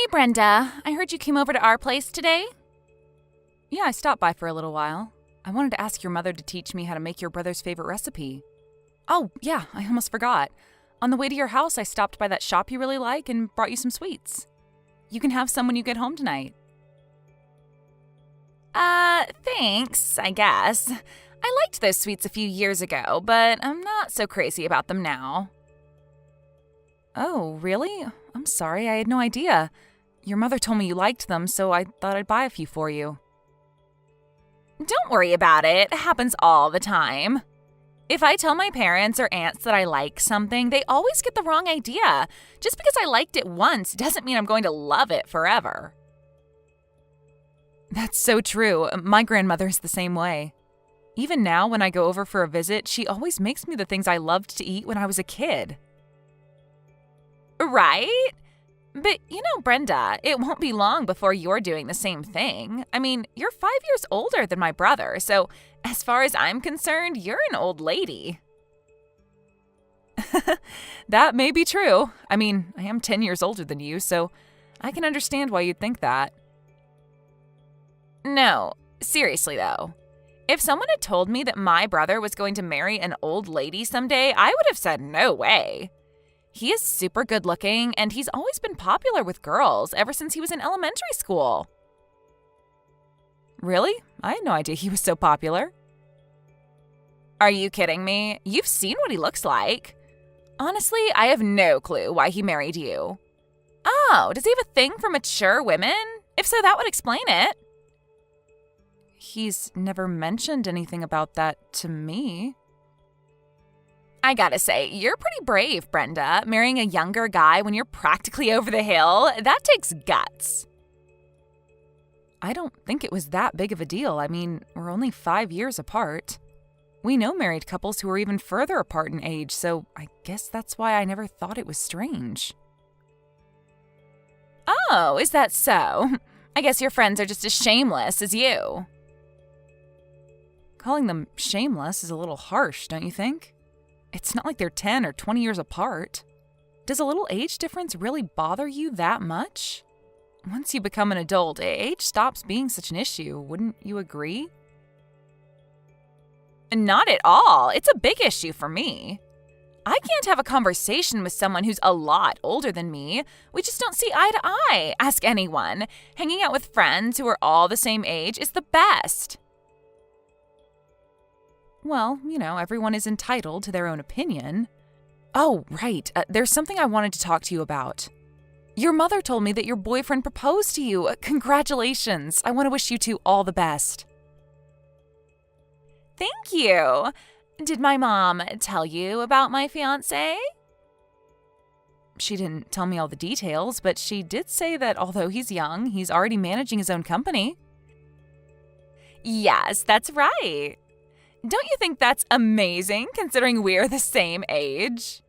Hey, Brenda. I heard you came over to our place today. Yeah, I stopped by for a little while. I wanted to ask your mother to teach me how to make your brother's favorite recipe. Oh, yeah, I almost forgot. On the way to your house, I stopped by that shop you really like and brought you some sweets. You can have some when you get home tonight. Thanks, I guess. I liked those sweets a few years ago, but I'm not so crazy about them now. Oh, really? I'm sorry, I had no idea. Your mother told me you liked them, so I thought I'd buy a few for you. Don't worry about it. It happens all the time. If I tell my parents or aunts that I like something, they always get the wrong idea. Just because I liked it once doesn't mean I'm going to love it forever. That's so true. My grandmother's the same way. Even now, when I go over for a visit, she always makes me the things I loved to eat when I was a kid. Right? But Brenda, it won't be long before you're doing the same thing. I mean, you're 5 years older than my brother, so as far as I'm concerned, you're an old lady. That may be true. I mean, I am 10 years older than you, so I can understand why you'd think that. No, seriously though. If someone had told me that my brother was going to marry an old lady someday, I would have said no way. He is super good looking, and he's always been popular with girls ever since he was in elementary school. Really? I had no idea he was so popular. Are you kidding me? You've seen what he looks like. Honestly, I have no clue why he married you. Oh, does he have a thing for mature women? If so, that would explain it. He's never mentioned anything about that to me. I gotta say, you're pretty brave, Brenda, marrying a younger guy when you're practically over the hill. That takes guts. I don't think it was that big of a deal. I mean, we're only 5 years apart. We know married couples who are even further apart in age, so I guess that's why I never thought it was strange. Oh, is that so? I guess your friends are just as shameless as you. Calling them shameless is a little harsh, don't you think? It's not like they're 10 or 20 years apart. Does a little age difference really bother you that much? Once you become an adult, age stops being such an issue, wouldn't you agree? Not at all. It's a big issue for me. I can't have a conversation with someone who's a lot older than me. We just don't see eye to eye. Ask anyone. Hanging out with friends who are all the same age is the best. Well, everyone is entitled to their own opinion. Oh, right. There's something I wanted to talk to you about. Your mother told me that your boyfriend proposed to you. Congratulations. I want to wish you two all the best. Thank you. Did my mom tell you about my fiancé? She didn't tell me all the details, but she did say that although he's young, he's already managing his own company. Yes, that's right. Don't you think that's amazing, considering we're the same age?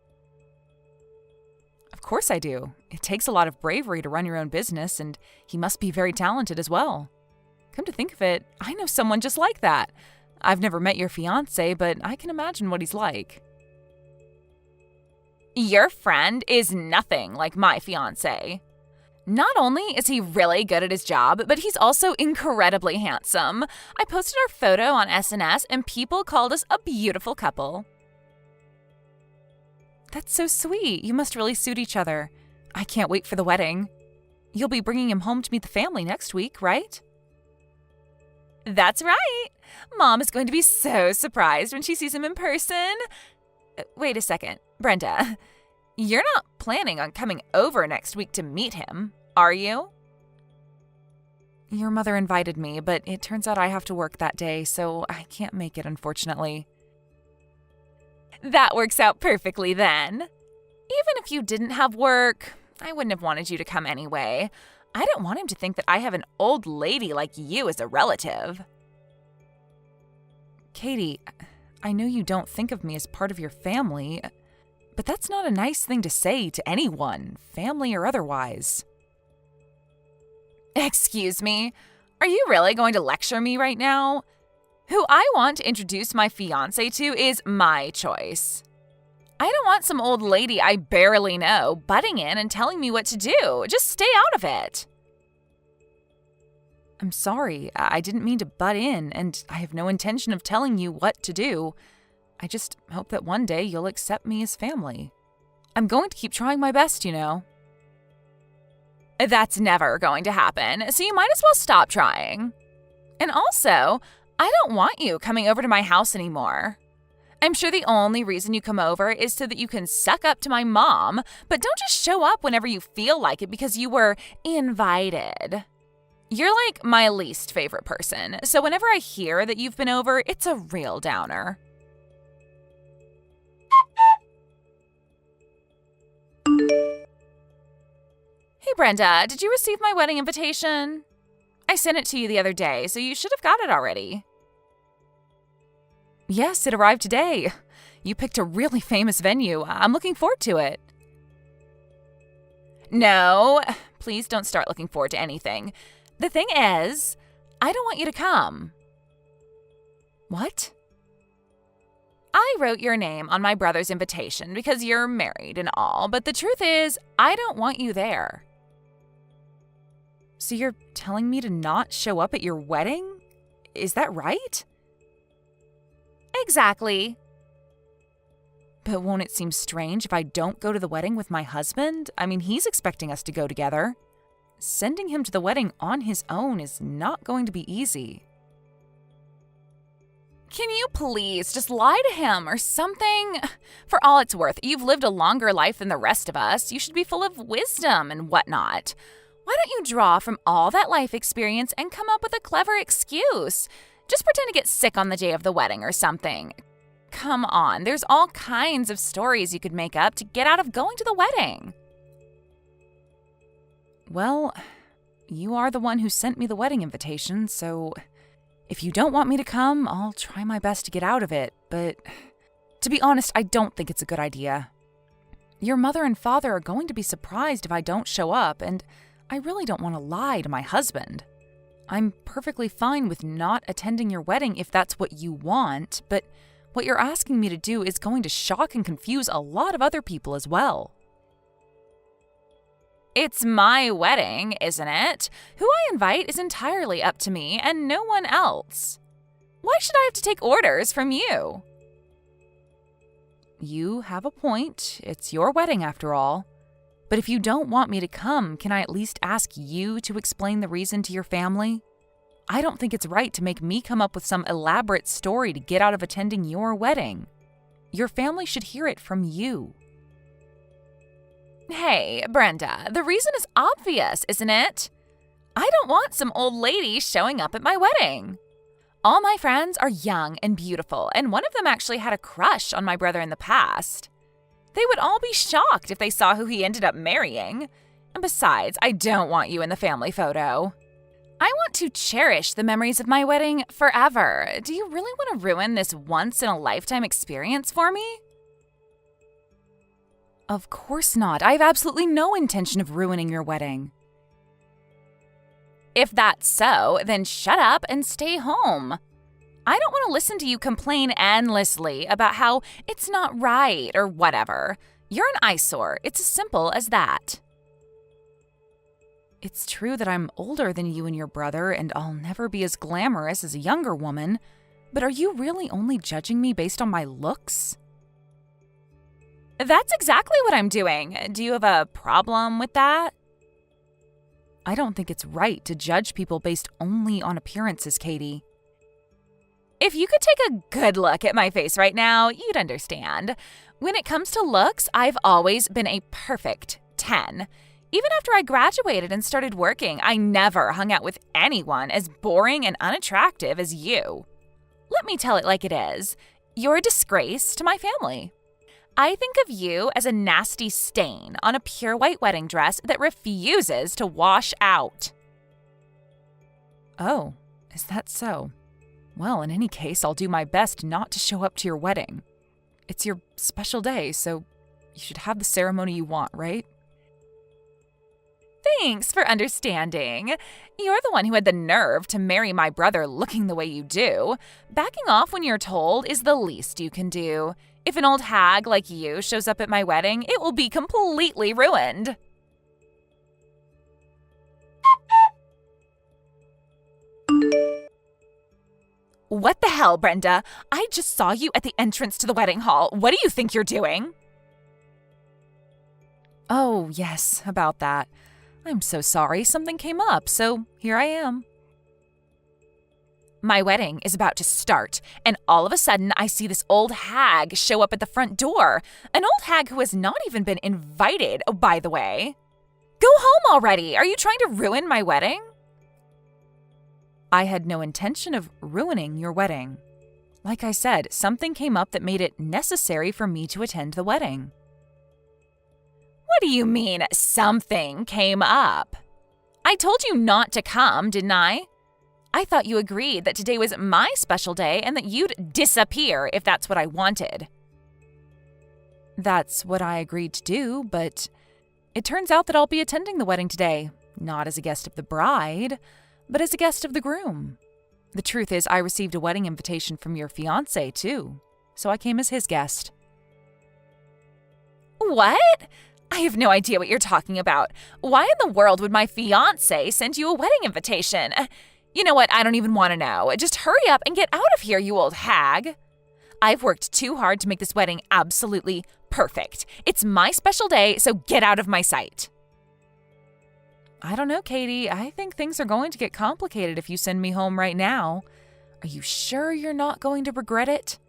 Of course I do. It takes a lot of bravery to run your own business, and he must be very talented as well. Come to think of it, I know someone just like that. I've never met your fiancé, but I can imagine what he's like. Your friend is nothing like my fiancé. Not only is he really good at his job, but he's also incredibly handsome. I posted our photo on SNS and people called us a beautiful couple. That's so sweet. You must really suit each other. I can't wait for the wedding. You'll be bringing him home to meet the family next week, right? That's right. Mom is going to be so surprised when she sees him in person. Wait a second, Brenda. You're not planning on coming over next week to meet him, are you? Your mother invited me, but it turns out I have to work that day, so I can't make it, unfortunately. That works out perfectly then. Even if you didn't have work, I wouldn't have wanted you to come anyway. I don't want him to think that I have an old lady like you as a relative. Katie, I know you don't think of me as part of your family, but that's not a nice thing to say to anyone, family or otherwise. Excuse me? Are you really going to lecture me right now? Who I want to introduce my fiancé to is my choice. I don't want some old lady I barely know butting in and telling me what to do. Just stay out of it. I'm sorry. I didn't mean to butt in, and I have no intention of telling you what to do. I just hope that one day you'll accept me as family. I'm going to keep trying my best, you know. That's never going to happen, so you might as well stop trying. And also, I don't want you coming over to my house anymore. I'm sure the only reason you come over is so that you can suck up to my mom, but don't just show up whenever you feel like it because you were invited. You're like my least favorite person, so whenever I hear that you've been over, it's a real downer. Hey Brenda, did you receive my wedding invitation? I sent it to you the other day, so you should have got it already. Yes, it arrived today. You picked a really famous venue. I'm looking forward to it. No, please don't start looking forward to anything. The thing is, I don't want you to come. What? I wrote your name on my brother's invitation because you're married and all, but the truth is, I don't want you there. So you're telling me to not show up at your wedding? Is that right? Exactly. But won't it seem strange if I don't go to the wedding with my husband? I mean, he's expecting us to go together. Sending him to the wedding on his own is not going to be easy. Can you please just lie to him or something? For all it's worth, you've lived a longer life than the rest of us. You should be full of wisdom and whatnot. Why don't you draw from all that life experience and come up with a clever excuse? Just pretend to get sick on the day of the wedding or something. Come on, there's all kinds of stories you could make up to get out of going to the wedding. Well, you are the one who sent me the wedding invitation, so if you don't want me to come, I'll try my best to get out of it, but to be honest, I don't think it's a good idea. Your mother and father are going to be surprised if I don't show up, and I really don't want to lie to my husband. I'm perfectly fine with not attending your wedding if that's what you want, but what you're asking me to do is going to shock and confuse a lot of other people as well. It's my wedding, isn't it? Who I invite is entirely up to me and no one else. Why should I have to take orders from you? You have a point. It's your wedding after all. But if you don't want me to come, can I at least ask you to explain the reason to your family? I don't think it's right to make me come up with some elaborate story to get out of attending your wedding. Your family should hear it from you. Hey, Brenda, the reason is obvious, isn't it? I don't want some old lady showing up at my wedding. All my friends are young and beautiful, and one of them actually had a crush on my brother in the past. They would all be shocked if they saw who he ended up marrying. And besides, I don't want you in the family photo. I want to cherish the memories of my wedding forever. Do you really want to ruin this once-in-a-lifetime experience for me? Of course not. I have absolutely no intention of ruining your wedding. If that's so, then shut up and stay home. I don't want to listen to you complain endlessly about how it's not right or whatever. You're an eyesore. It's as simple as that. It's true that I'm older than you and your brother, and I'll never be as glamorous as a younger woman, but are you really only judging me based on my looks? That's exactly what I'm doing. Do you have a problem with that? I don't think it's right to judge people based only on appearances, Katie. If you could take a good look at my face right now, you'd understand. When it comes to looks, I've always been a perfect 10. Even after I graduated and started working, I never hung out with anyone as boring and unattractive as you. Let me tell it like it is. You're a disgrace to my family. I think of you as a nasty stain on a pure white wedding dress that refuses to wash out. Oh, is that so? Well, in any case, I'll do my best not to show up to your wedding. It's your special day, so you should have the ceremony you want, right? Thanks for understanding. You're the one who had the nerve to marry my brother looking the way you do. Backing off when you're told is the least you can do. If an old hag like you shows up at my wedding, it will be completely ruined. What the hell, Brenda? I just saw you at the entrance to the wedding hall. What do you think you're doing? Oh, yes, about that. I'm so sorry. Something came up, so here I am. My wedding is about to start, and all of a sudden I see this old hag show up at the front door. An old hag who has not even been invited, oh, by the way. Go home already. Are you trying to ruin my wedding? I had no intention of ruining your wedding. Like I said, something came up that made it necessary for me to attend the wedding. What do you mean, something came up? I told you not to come, didn't I? I thought you agreed that today was my special day and that you'd disappear if that's what I wanted. That's what I agreed to do, but it turns out that I'll be attending the wedding today, not as a guest of the bride, but as a guest of the groom. The truth is, I received a wedding invitation from your fiancé, too, so I came as his guest. What? I have no idea what you're talking about. Why in the world would my fiancé send you a wedding invitation? You know what? I don't even want to know. Just hurry up and get out of here, you old hag. I've worked too hard to make this wedding absolutely perfect. It's my special day, so get out of my sight. I don't know, Katie. I think things are going to get complicated if you send me home right now. Are you sure you're not going to regret it?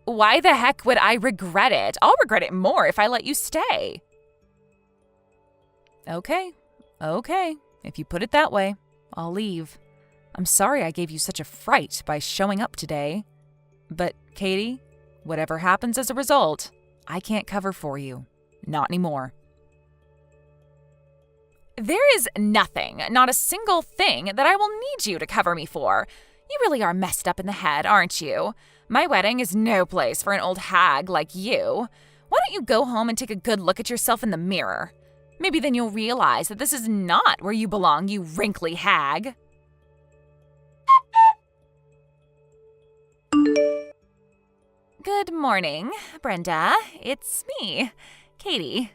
Why the heck would I regret it? I'll regret it more if I let you stay. Okay. If you put it that way, I'll leave. I'm sorry I gave you such a fright by showing up today. But, Katie, whatever happens as a result, I can't cover for you. Not anymore. There is nothing, not a single thing, that I will need you to cover me for. You really are messed up in the head, aren't you? My wedding is no place for an old hag like you. Why don't you go home and take a good look at yourself in the mirror? Maybe then you'll realize that this is not where you belong, you wrinkly hag. Good morning, Brenda. It's me, Katie.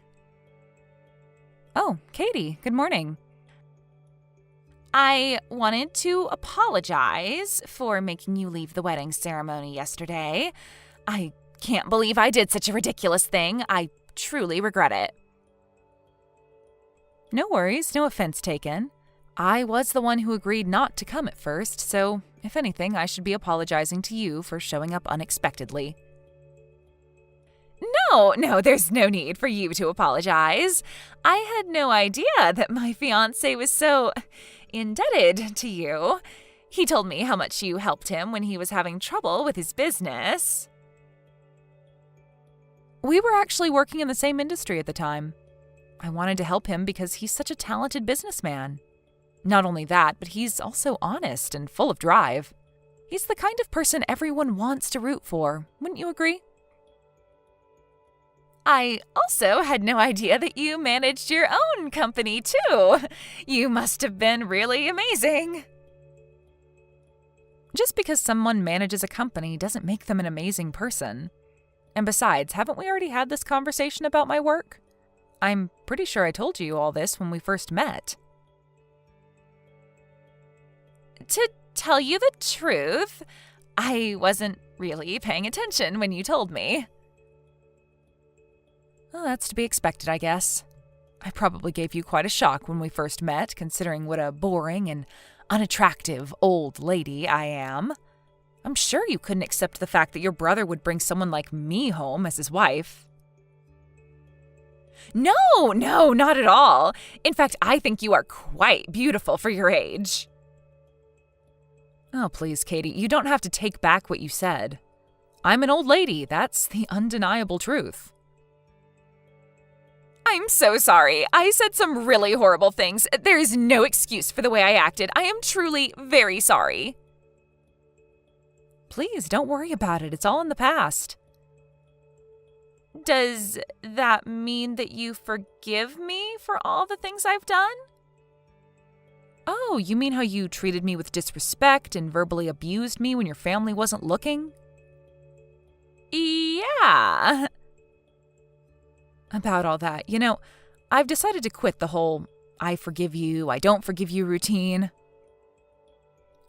Oh, Katie, good morning. I wanted to apologize for making you leave the wedding ceremony yesterday. I can't believe I did such a ridiculous thing. I truly regret it. No worries, no offense taken. I was the one who agreed not to come at first, so if anything, I should be apologizing to you for showing up unexpectedly. No, there's no need for you to apologize. I had no idea that my fiancé was so indebted to you. He told me how much you helped him when he was having trouble with his business. We were actually working in the same industry at the time. I wanted to help him because he's such a talented businessman. Not only that, but he's also honest and full of drive. He's the kind of person everyone wants to root for, wouldn't you agree? I also had no idea that you managed your own company, too. You must have been really amazing. Just because someone manages a company doesn't make them an amazing person. And besides, haven't we already had this conversation about my work? I'm pretty sure I told you all this when we first met. To tell you the truth, I wasn't really paying attention when you told me. Well, that's to be expected, I guess. I probably gave you quite a shock when we first met, considering what a boring and unattractive old lady I am. I'm sure you couldn't accept the fact that your brother would bring someone like me home as his wife. No, not at all. In fact, I think you are quite beautiful for your age. Oh, please, Katie, you don't have to take back what you said. I'm an old lady, that's the undeniable truth. I'm so sorry. I said some really horrible things. There is no excuse for the way I acted. I am truly very sorry. Please, don't worry about it. It's all in the past. Does that mean that you forgive me for all the things I've done? Oh, you mean how you treated me with disrespect and verbally abused me when your family wasn't looking? Yeah. About all that, I've decided to quit the whole I forgive you, I don't forgive you routine.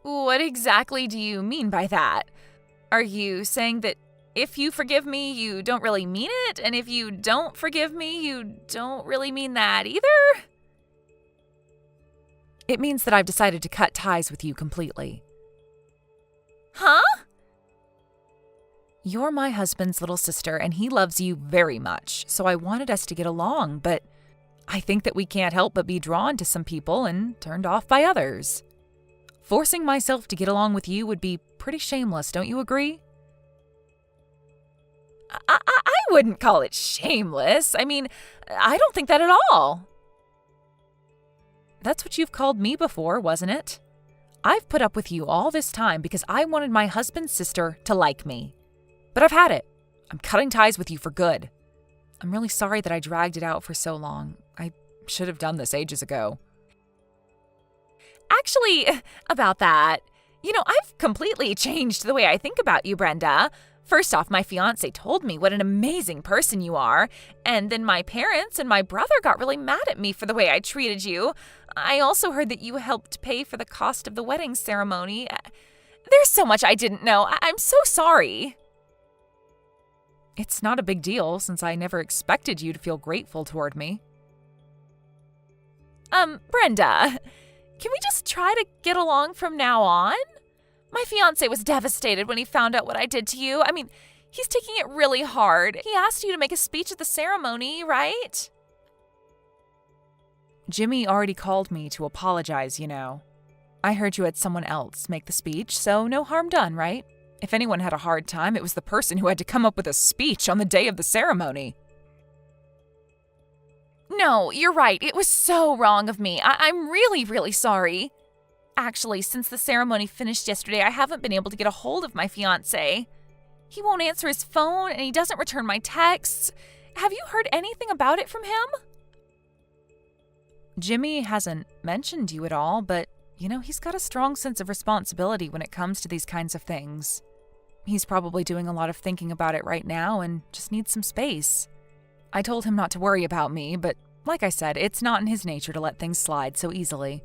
What exactly do you mean by that? Are you saying that if you forgive me, you don't really mean it, and if you don't forgive me, you don't really mean that either? It means that I've decided to cut ties with you completely. Huh? You're my husband's little sister, and he loves you very much, so I wanted us to get along, but I think that we can't help but be drawn to some people and turned off by others. Forcing myself to get along with you would be pretty shameless, don't you agree? I wouldn't call it shameless. I mean, I don't think that at all. That's what you've called me before, wasn't it? I've put up with you all this time because I wanted my husband's sister to like me. But I've had it. I'm cutting ties with you for good. I'm really sorry that I dragged it out for so long. I should have done this ages ago. Actually, about that, I've completely changed the way I think about you, Brenda. First off, my fiance told me what an amazing person you are, and then my parents and my brother got really mad at me for the way I treated you. I also heard that you helped pay for the cost of the wedding ceremony. There's so much I didn't know. I'm so sorry. It's not a big deal, since I never expected you to feel grateful toward me. Brenda, can we just try to get along from now on? My fiancé was devastated when he found out what I did to you. I mean, he's taking it really hard. He asked you to make a speech at the ceremony, right? Jimmy already called me to apologize, I heard you had someone else make the speech, so no harm done, right? If anyone had a hard time, it was the person who had to come up with a speech on the day of the ceremony. No, you're right. It was so wrong of me. I'm really, really sorry. Actually, since the ceremony finished yesterday, I haven't been able to get a hold of my fiancé. He won't answer his phone, and he doesn't return my texts. Have you heard anything about it from him? Jimmy hasn't mentioned you at all, but, he's got a strong sense of responsibility when it comes to these kinds of things. He's probably doing a lot of thinking about it right now and just needs some space. I told him not to worry about me, but like I said, it's not in his nature to let things slide so easily.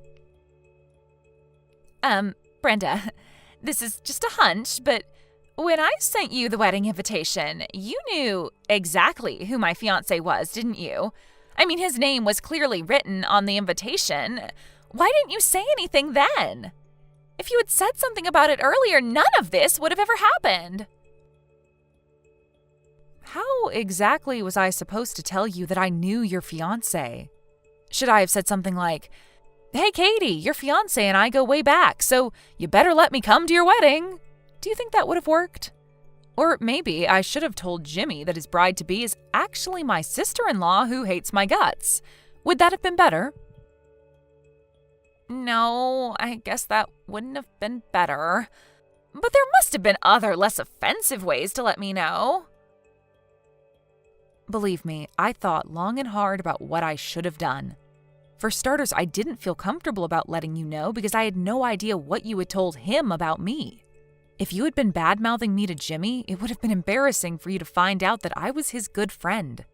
Brenda, this is just a hunch, but when I sent you the wedding invitation, you knew exactly who my fiancé was, didn't you? I mean, his name was clearly written on the invitation. Why didn't you say anything then? If you had said something about it earlier, none of this would have ever happened. How exactly was I supposed to tell you that I knew your fiancé? Should I have said something like, "Hey, Katie, your fiancé and I go way back, so you better let me come to your wedding"? Do you think that would have worked? Or maybe I should have told Jimmy that his bride-to-be is actually my sister-in-law who hates my guts. Would that have been better? No, I guess that wouldn't have been better. But there must have been other, less offensive ways to let me know. Believe me, I thought long and hard about what I should have done. For starters, I didn't feel comfortable about letting you know because I had no idea what you had told him about me. If you had been bad-mouthing me to Jimmy, it would have been embarrassing for you to find out that I was his good friend.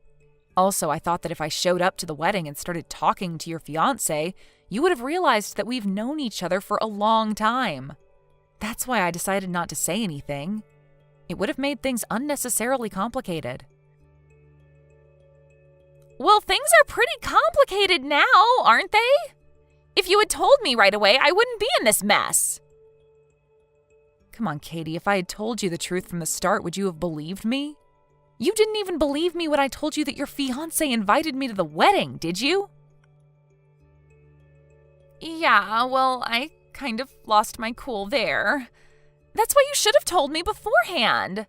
Also, I thought that if I showed up to the wedding and started talking to your fiancé, you would have realized that we've known each other for a long time. That's why I decided not to say anything. It would have made things unnecessarily complicated. Well, things are pretty complicated now, aren't they? If you had told me right away, I wouldn't be in this mess. Come on, Katie, if I had told you the truth from the start, would you have believed me? You didn't even believe me when I told you that your fiancé invited me to the wedding, did you? Yeah, well, I kind of lost my cool there. That's why you should have told me beforehand.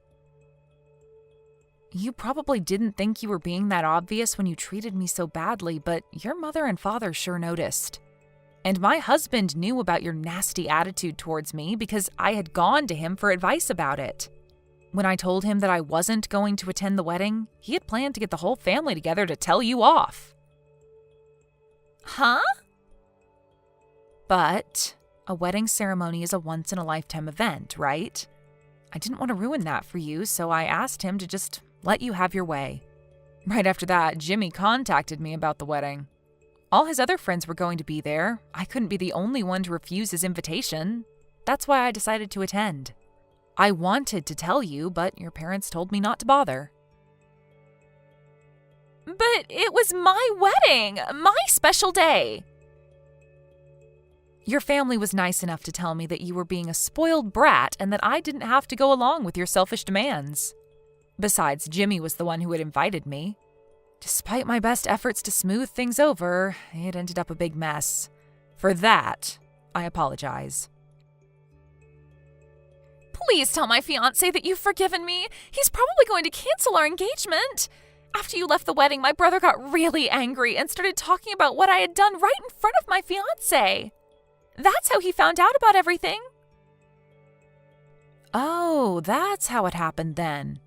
You probably didn't think you were being that obvious when you treated me so badly, but your mother and father sure noticed. And my husband knew about your nasty attitude towards me because I had gone to him for advice about it. When I told him that I wasn't going to attend the wedding, he had planned to get the whole family together to tell you off. Huh? But a wedding ceremony is a once-in-a-lifetime event, right? I didn't want to ruin that for you, so I asked him to just let you have your way. Right after that, Jimmy contacted me about the wedding. All his other friends were going to be there. I couldn't be the only one to refuse his invitation. That's why I decided to attend. I wanted to tell you, but your parents told me not to bother. But it was my wedding, my special day. Your family was nice enough to tell me that you were being a spoiled brat and that I didn't have to go along with your selfish demands. Besides, Jimmy was the one who had invited me. Despite my best efforts to smooth things over, it ended up a big mess. For that, I apologize. Please tell my fiancé that you've forgiven me. He's probably going to cancel our engagement. After you left the wedding, my brother got really angry and started talking about what I had done right in front of my fiancé. That's how he found out about everything. Oh, that's how it happened then.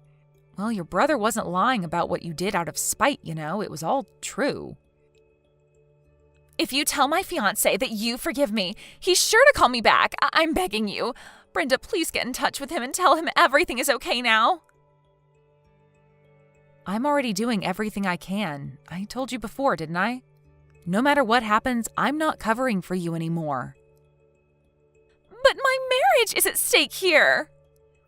Well, your brother wasn't lying about what you did out of spite, you know. It was all true. If you tell my fiancé that you forgive me, he's sure to call me back. I'm begging you. Brenda, please get in touch with him and tell him everything is okay now. I'm already doing everything I can. I told you before, didn't I? No matter what happens, I'm not covering for you anymore. But my marriage is at stake here.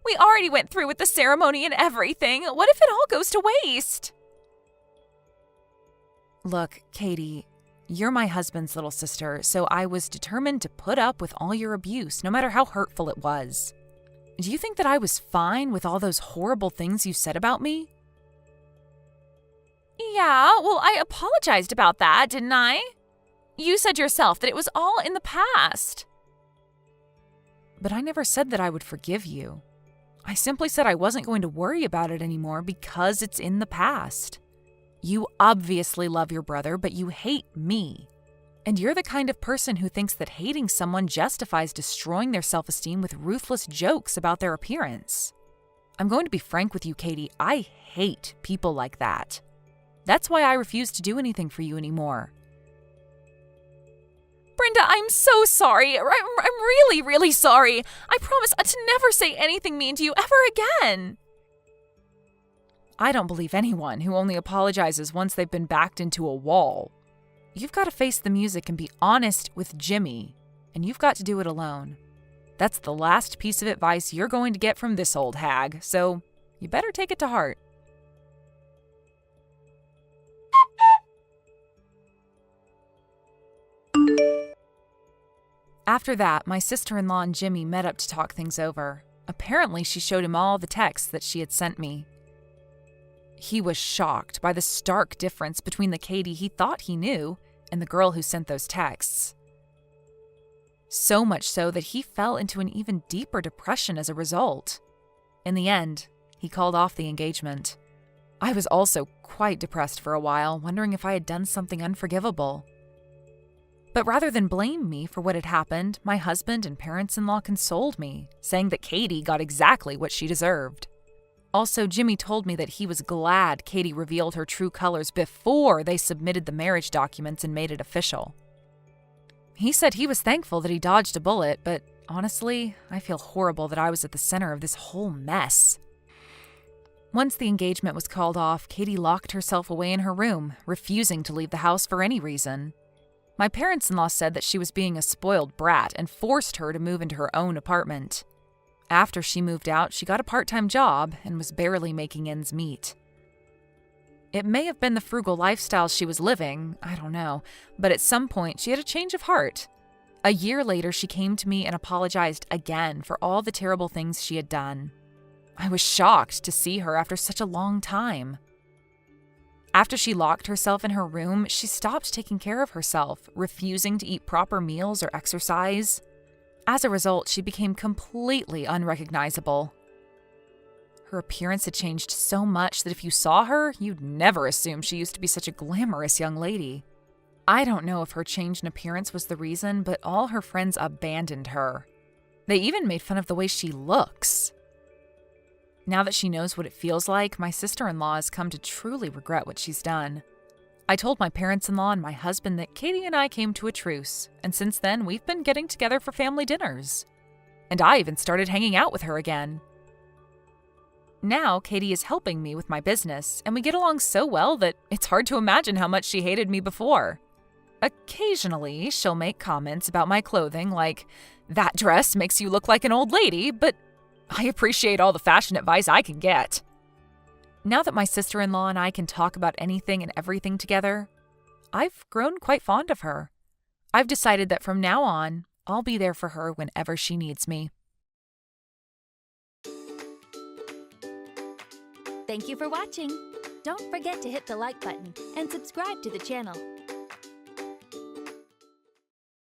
We already went through with the ceremony and everything. What if it all goes to waste? Look, Katie, you're my husband's little sister, so I was determined to put up with all your abuse, no matter how hurtful it was. Do you think that I was fine with all those horrible things you said about me? Yeah, well, I apologized about that, didn't I? You said yourself that it was all in the past. But I never said that I would forgive you. I simply said I wasn't going to worry about it anymore because it's in the past. You obviously love your brother, but you hate me. And you're the kind of person who thinks that hating someone justifies destroying their self-esteem with ruthless jokes about their appearance. I'm going to be frank with you, Katie. I hate people like that. That's why I refuse to do anything for you anymore. Brenda, I'm so sorry. I'm really, really sorry. I promise to never say anything mean to you ever again. I don't believe anyone who only apologizes once they've been backed into a wall. You've got to face the music and be honest with Jimmy, and you've got to do it alone. That's the last piece of advice you're going to get from this old hag, so you better take it to heart. After that, my sister-in-law and Jimmy met up to talk things over. Apparently, she showed him all the texts that she had sent me. He was shocked by the stark difference between the Katie he thought he knew and the girl who sent those texts. So much so that he fell into an even deeper depression as a result. In the end, he called off the engagement. I was also quite depressed for a while, wondering if I had done something unforgivable. But rather than blame me for what had happened, my husband and parents-in-law consoled me, saying that Katie got exactly what she deserved. Also, Jimmy told me that he was glad Katie revealed her true colors before they submitted the marriage documents and made it official. He said he was thankful that he dodged a bullet, but honestly, I feel horrible that I was at the center of this whole mess. Once the engagement was called off, Katie locked herself away in her room, refusing to leave the house for any reason. My parents-in-law said that she was being a spoiled brat and forced her to move into her own apartment. After she moved out, she got a part-time job and was barely making ends meet. It may have been the frugal lifestyle she was living, I don't know, but at some point she had a change of heart. A year later, she came to me and apologized again for all the terrible things she had done. I was shocked to see her after such a long time. After she locked herself in her room, she stopped taking care of herself, refusing to eat proper meals or exercise. As a result, she became completely unrecognizable. Her appearance had changed so much that if you saw her, you'd never assume she used to be such a glamorous young lady. I don't know if her change in appearance was the reason, but all her friends abandoned her. They even made fun of the way she looks. Now that she knows what it feels like, my sister-in-law has come to truly regret what she's done. I told my parents-in-law and my husband that Katie and I came to a truce, and since then we've been getting together for family dinners. And I even started hanging out with her again. Now, Katie is helping me with my business, and we get along so well that it's hard to imagine how much she hated me before. Occasionally, she'll make comments about my clothing like, "That dress makes you look like an old lady," but I appreciate all the fashion advice I can get. Now that my sister-in-law and I can talk about anything and everything together, I've grown quite fond of her. I've decided that from now on, I'll be there for her whenever she needs me. Thank you for watching. Don't forget to hit the like button and subscribe to the channel.